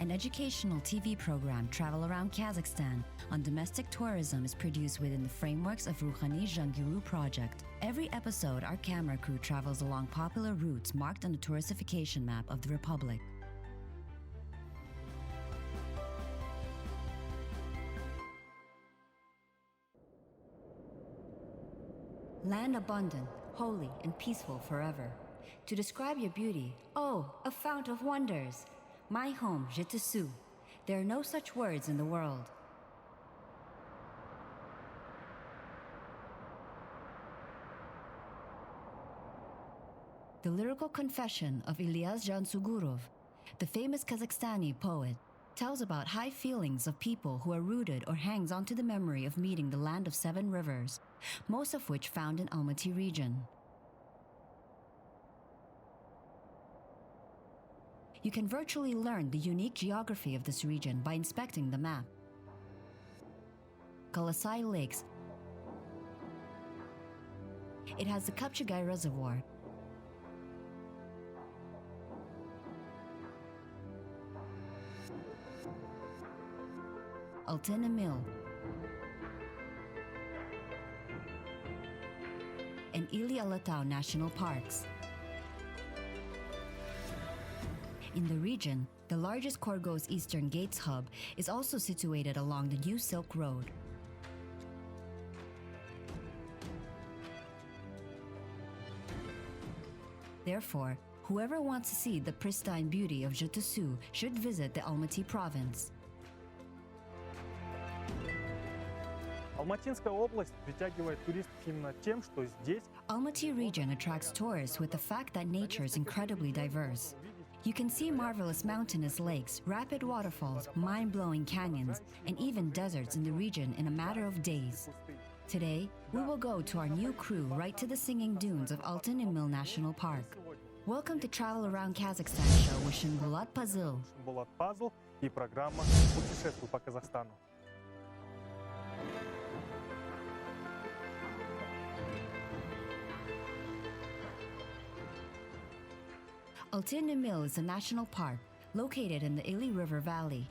An educational TV program, Travel Around Kazakhstan, on domestic tourism is produced within the frameworks of Ruhani Jangiru project. Every episode, our camera crew travels along popular routes marked on the touristification map of the Republic. Land abundant, holy, and peaceful forever. To describe your beauty, oh, a fount of wonders. My home, je te suis. There are no such words in the world. The lyrical confession of Ilyas Jansugurov, the famous Kazakhstani poet, tells about high feelings of people who are rooted or hangs onto the memory of meeting the land of 7 rivers, most of which found in Almaty region. You can virtually learn the unique geography of this region by inspecting the map. Kalasai Lakes. It has the Kapchagai Reservoir. Altyn Emel. And Ili Alatau National Parks. In the region, the largest Korgos Eastern Gates hub is also situated along the New Silk Road. Therefore, whoever wants to see the pristine beauty of Je te suis should visit the Almaty province. Алматинская область притягивает туристов именно тем, что здесь Almaty region attracts tourists with the fact that nature is incredibly diverse. You can see marvelous mountainous lakes, rapid waterfalls, mind-blowing canyons, and even deserts in the region in a matter of days. Today, we will go to our new crew right to the singing dunes of Altyn Emel National Park. Welcome to Travel Around Kazakhstan show with Shinbulat Pazil. Shinbulat Pazil и программа «Путешествуй по Казахстану». Altyn Emel is a national park located in the Ili River Valley.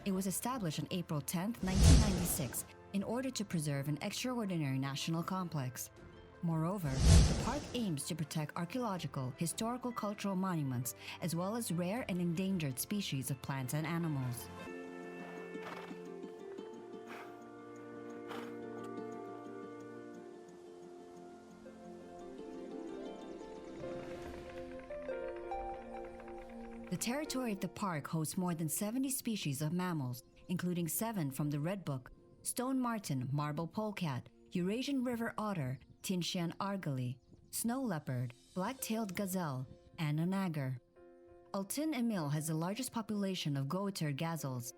It was established on April 10, 1996, in order to preserve an extraordinary national complex. Moreover, the park aims to protect archaeological, historical cultural monuments, as well as rare and endangered species of plants and animals. The territory of the park hosts more than 70 species of mammals, including 7 from the Red Book: stone marten, marble polecat, Eurasian river otter, Tinshan argali, snow leopard, black-tailed gazelle, and a nagar. Altyn Emel has the largest population of goater gazelles,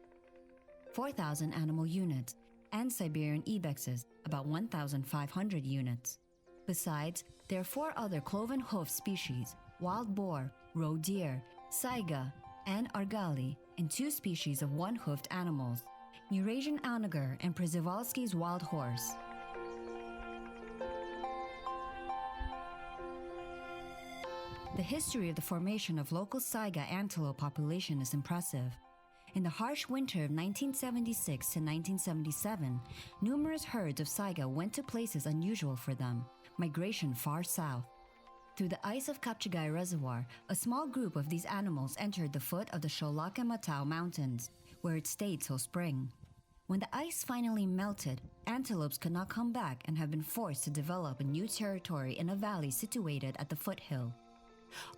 4,000 animal units, and Siberian ibexes, about 1,500 units. Besides, there are 4 other cloven hoof species: wild boar, roe deer, saiga, and argali, and 2 species of one-hoofed animals: Eurasian onager and Przewalski's wild horse. The history of the formation of local saiga antelope population is impressive. In the harsh winter of 1976 to 1977, numerous herds of saiga went to places unusual for them, migration far south. Through the ice of Kapchagai Reservoir, a small group of these animals entered the foot of the Sholak and Matau mountains, where it stayed till spring. When the ice finally melted, antelopes could not come back and have been forced to develop a new territory in a valley situated at the foothill.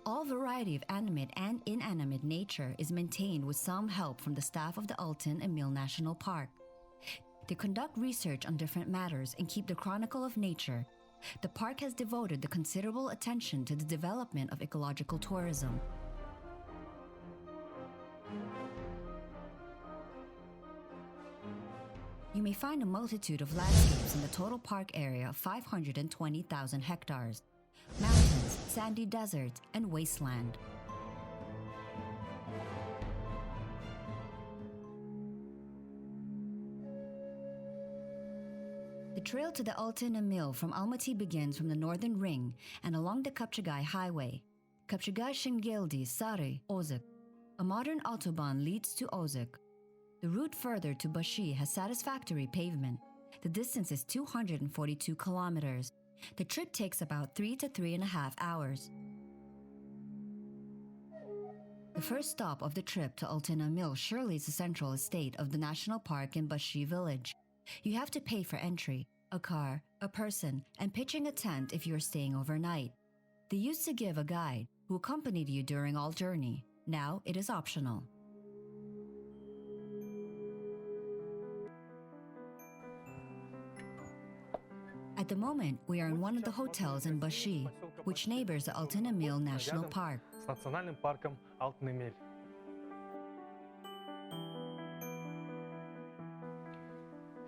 All variety of animate and inanimate nature is maintained with some help from the staff of the Altyn Emel National Park. They conduct research on different matters and keep the chronicle of nature. The park has devoted the considerable attention to the development of ecological tourism. You may find a multitude of landscapes in the total park area of 520,000 hectares: mountains, sandy deserts, and wasteland. The trail to the Altyn Emel from Almaty begins from the northern ring and along the Kapchagai Highway, Kapchagai Shingildi Sari Ozuk. A modern autobahn leads to Ozek. The route further to Bashi has satisfactory pavement. The distance is 242 kilometers. The trip takes about 3 to 3.5 hours. The first stop of the trip to Altyn Emel surely is the central estate of the national park in Bashi village. You have to pay for entry, a car, a person, and pitching a tent if you are staying overnight. They used to give a guide who accompanied you during all journey. Now it is optional. At the moment, we are in one of the hotels in Bashi, which neighbors the Altyn Emel National Park. С национальным парком Алтyn-Эмель.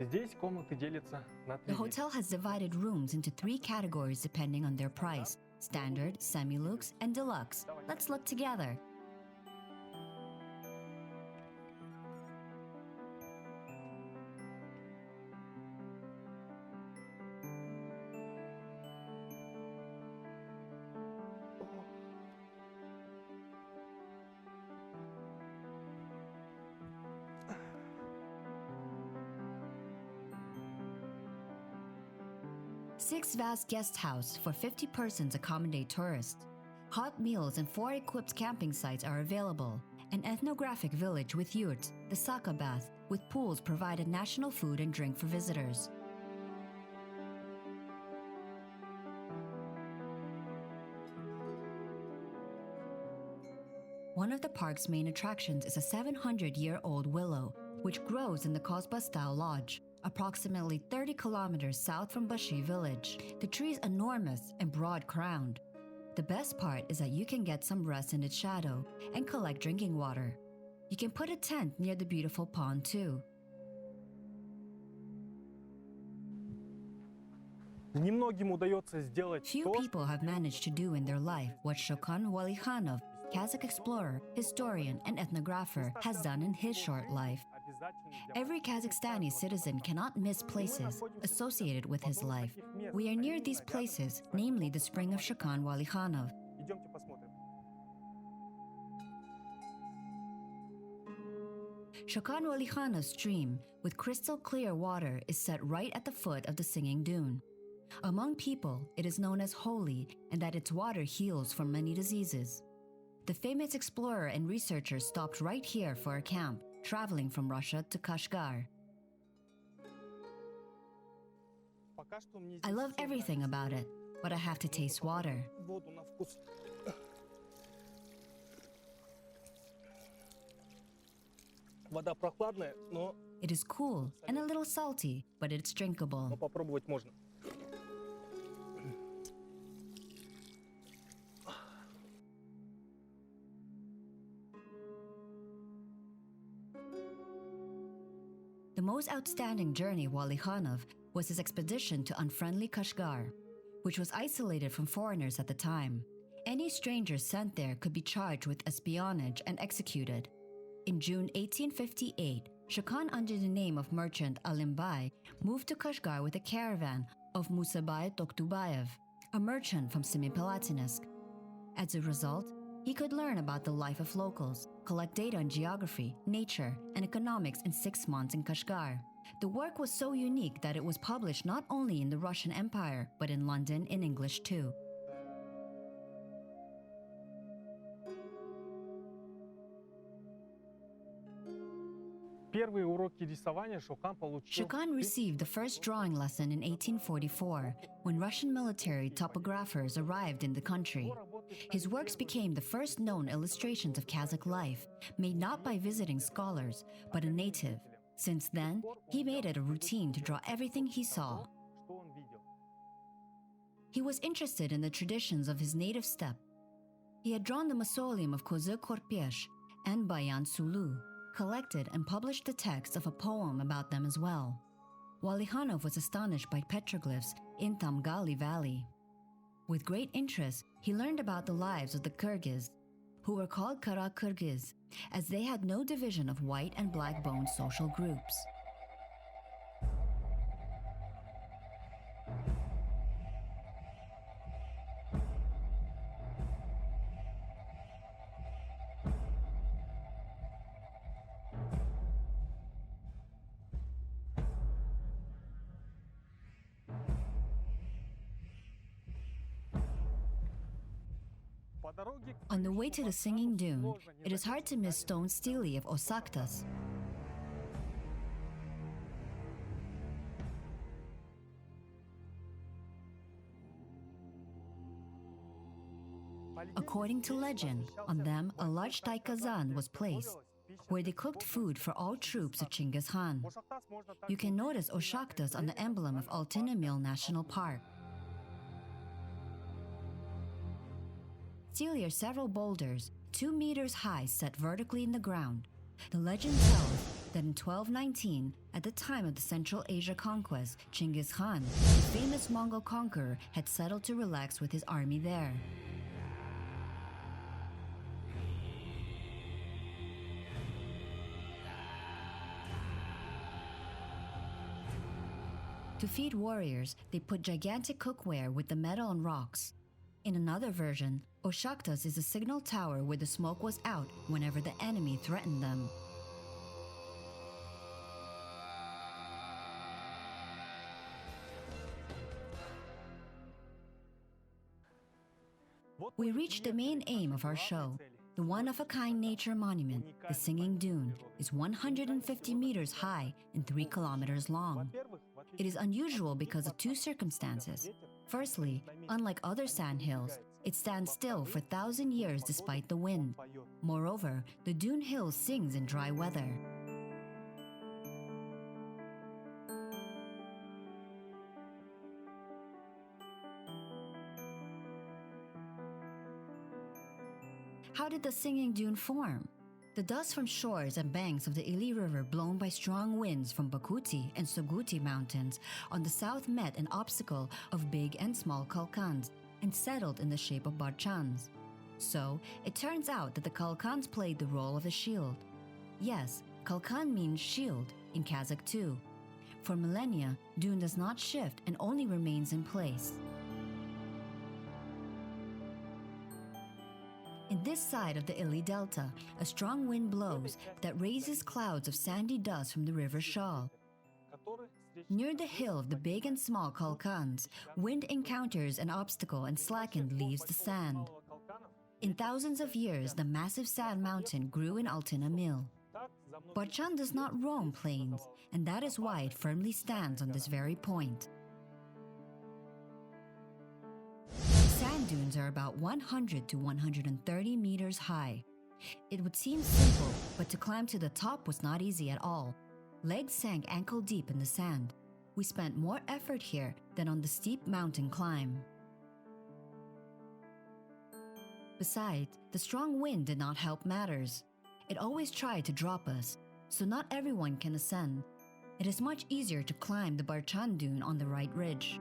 Здесь комнаты делятся на The 3 hotel has divided rooms into 3 categories depending on their price: standard, semi-luxe, and deluxe. Let's look together. Six vast guest houses for 50 persons accommodate tourists. Hot meals and 4 equipped camping sites are available. An ethnographic village with yurts, the Saka bath, with pools provided national food and drink for visitors. One of the park's main attractions is a 700-year-old willow, which grows in the Kozba-style lodge, approximately 30 kilometers south from Bashi village. The tree is enormous and broad-crowned. The best part is that you can get some rest in its shadow and collect drinking water. You can put a tent near the beautiful pond too. Немногим удается сделать Few то, people have managed to do in their life what Chokan Valikhanov, Kazakh explorer, historian, and ethnographer, has done in his short life. Every Kazakhstani citizen cannot miss places associated with his life. We are near these places, namely the spring of Chokan Valikhanov. Идемте посмотрим. Chokan Valikhanov's stream, with crystal clear water, is set right at the foot of the Singing Dune. Among people, it is known as holy and that its water heals from many diseases. The famous explorer and researcher stopped right here for a camp, traveling from Russia to Kashgar. Пока что мне I здесь love всё everything нравится. about it, but I have to taste water. Воду на вкус. Вода прохладная, но It is cool and a little salty, but it's drinkable. попробовать можно. The most outstanding journey of Valikhanov was his expedition to unfriendly Kashgar, which was isolated from foreigners at the time. Any strangers sent there could be charged with espionage and executed. In June 1858, Chokan, under the name of merchant Alimbai, moved to Kashgar with a caravan of Musabai Toktubayev, a merchant from Semipalatinsk. As a result, he could learn about the life of locals, collect data on geography, nature, and economics in 6 months in Kashgar. The work was so unique that it was published not only in the Russian Empire, but in London in English too. Первые уроки рисования Шокан получил. Chokan received the first drawing lesson in 1844, when Russian military topographers arrived in the country. His works became the first known illustrations of Kazakh life, made not by visiting scholars, but a native. Since then, he made it a routine to draw everything he saw. Что он видел? He was interested in the traditions of his native steppe. He had drawn the mausoleum of Kozy Korpesh and Bayan Sulu, collected and published the text of a poem about them as well. Valikhanov was astonished by petroglyphs in Tamgali Valley. With great interest, he learned about the lives of the Kyrgyz, who were called Kara Kyrgyz, as they had no division of white and black bone social groups. On the way to the Singing Dune, it is hard to miss stone stele of Osaktas. According to legend, on them a large Thai kazan was placed, where they cooked food for all troops of Genghis Khan. You can notice Oshaktas on the emblem of Altyn Emel National Park. Stele are several boulders, 2 meters high, set vertically in the ground. The legend tells that in 1219, at the time of the Central Asia conquest, Genghis Khan, the famous Mongol conqueror, had settled to relax with his army there. To feed warriors, they put gigantic cookware with the metal and rocks. In another version, Oshaktas is a signal tower where the smoke was out whenever the enemy threatened them. We reached the main aim of our show. The one-of-a-kind nature monument, the Singing Dune, is 150 meters high and 3 kilometers long. It is unusual because of 2 circumstances. Firstly, unlike other sandhills, it stands still for 1,000 years despite the wind. Moreover, the Dune Hill sings in dry weather. How did the Singing Dune form? The dust from shores and banks of the Ili River blown by strong winds from Bakuti and Soguti mountains on the south met an obstacle of big and small Kalkans and settled in the shape of barchans. So, it turns out that the Kalkans played the role of a shield. Yes, Kalkan means shield in Kazakh too. For millennia, Dune does not shift and only remains in place. In this side of the Ili Delta, a strong wind blows that raises clouds of sandy dust from the river Shal. Near the hill of the big and small Kalkans, wind encounters an obstacle and slackened leaves the sand. In thousands of years, the massive sand mountain grew in Altyn Emel. Barchan does not roam plains, and that is why it firmly stands on this very point. Sand dunes are about 100 to 130 meters high. It would seem simple, but to climb to the top was not easy at all. Legs sank ankle deep in the sand. We spent more effort here than on the steep mountain climb. Besides, the strong wind did not help matters. It always tried to drop us, so not everyone can ascend. It is much easier to climb the Barchan dune on the right ridge.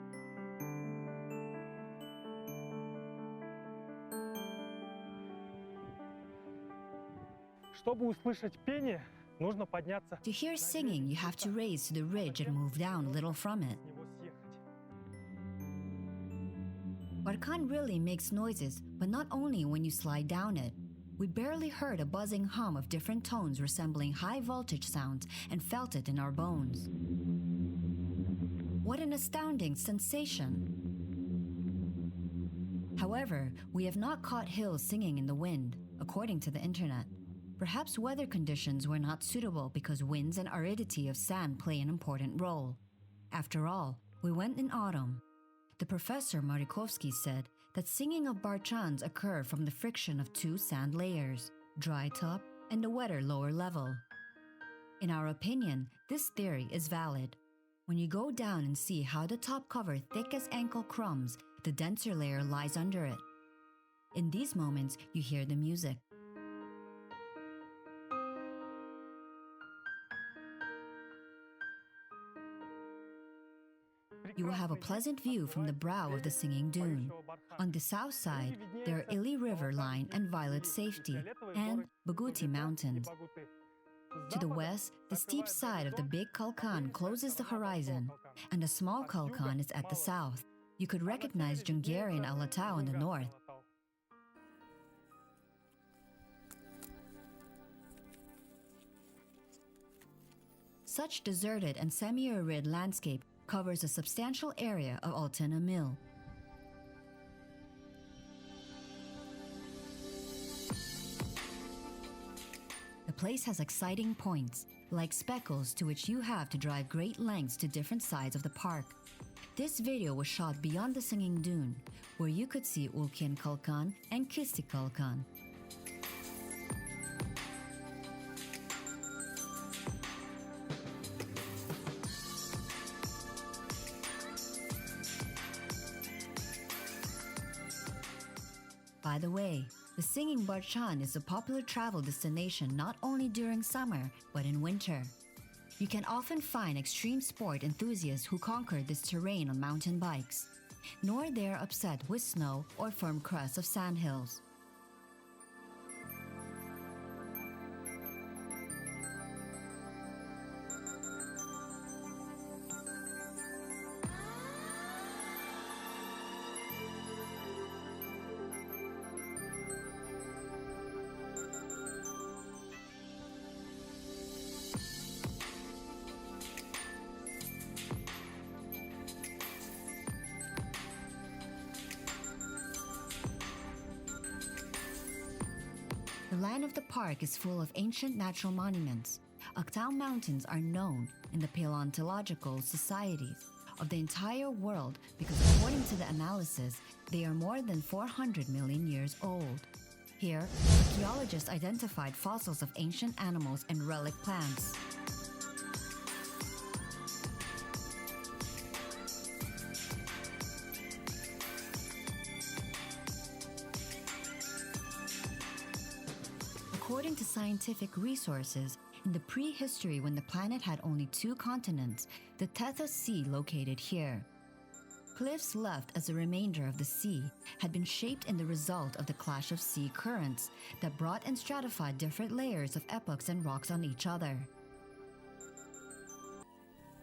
Чтобы услышать пение, нужно подняться. To hear singing, you have to raise to the ridge and move down a little from it. Barkhan really makes noises, but not only when you slide down it. We barely heard a buzzing hum of different tones resembling high voltage sounds and felt it in our bones. What an astounding sensation! However, we have not caught hills singing in the wind, according to the internet. Perhaps weather conditions were not suitable because winds and aridity of sand play an important role. After all, we went in autumn. The professor Marikovsky said that singing of barchans occur from the friction of 2 sand layers, dry top and the wetter lower level. In our opinion, this theory is valid. When you go down and see how the top cover thick as ankle crumbs, the denser layer lies under it. In these moments, you hear the music. You will have a pleasant view from the brow of the Singing Dune. On the south side, there are Ili River line and Violet Safety, and Baguti Mountains. To the west, the steep side of the big Kalkan closes the horizon, and the small Kalkan is at the south. You could recognize Jungari and Alatau in the north. Such deserted and semi-arid landscape covers a substantial area of Altyn Emel. place has exciting points, like speckles to which you have to drive great lengths to different sides of the park. This video was shot beyond the Singing Dune, where you could see Ulkin Kalkan and Kisti Kalkan. By the way, the Singing Barchan is a popular travel destination not only during summer, but in winter. You can often find extreme sport enthusiasts who conquer this terrain on mountain bikes, nor they're upset with snow or firm crusts of sandhills. The land of the park is full of ancient natural monuments. Altyn Mountains are known in the paleontological societies of the entire world because according to the analysis, they are more than 400 million years old. Here, archaeologists identified fossils of ancient animals and relic plants. According to scientific resources, in the prehistory when the planet had only 2 continents, the Tethys Sea located here. Cliffs left as a remainder of the sea had been shaped in the result of the clash of sea currents that brought and stratified different layers of epochs and rocks on each other.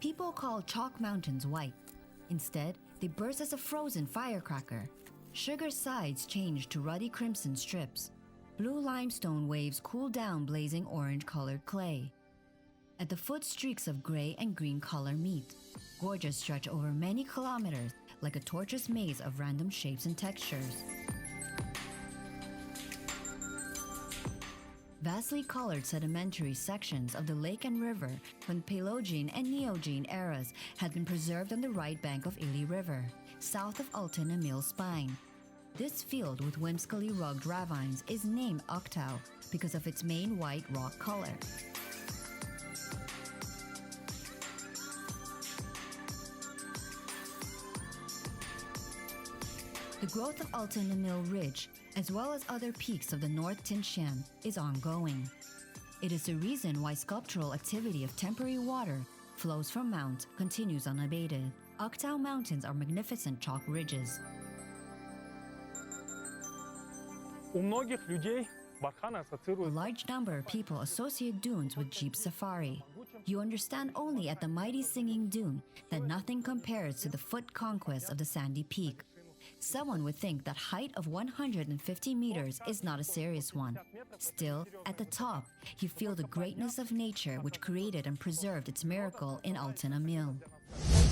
People call chalk mountains white. Instead, they burst as a frozen firecracker. Sugar sides changed to ruddy crimson strips. Blue limestone waves cool down blazing orange-colored clay. At the foot, streaks of gray and green color meet. Gorges stretch over many kilometers like a tortuous maze of random shapes and textures. Vastly colored sedimentary sections of the lake and river from Paleogene and Neogene eras had been preserved on the right bank of Ili River, south of Altyn Emel spine. This field with whimsically rugged ravines is named Oktau because of its main white rock color. The growth of Altyn Emel Ridge, as well as other peaks of the North Tinshan, is ongoing. It is the reason why sculptural activity of temporary water flows from mount continues unabated. Oktau Mountains are magnificent chalk ridges. У многих людей барханы A ассоциируются large number of people associate dunes with Jeep Safari. You understand only at the mighty Singing Dune that nothing compares to the foot conquest of the sandy peak. Someone would think that height of 150 meters is not a serious one. Still, at the top, you feel the greatness of nature which created and preserved its miracle in Altyn Emel.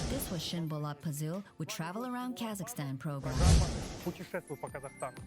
This was Shinbolat Pazil with Travel Around Kazakhstan program. программа «Путешествуй по Казахстану».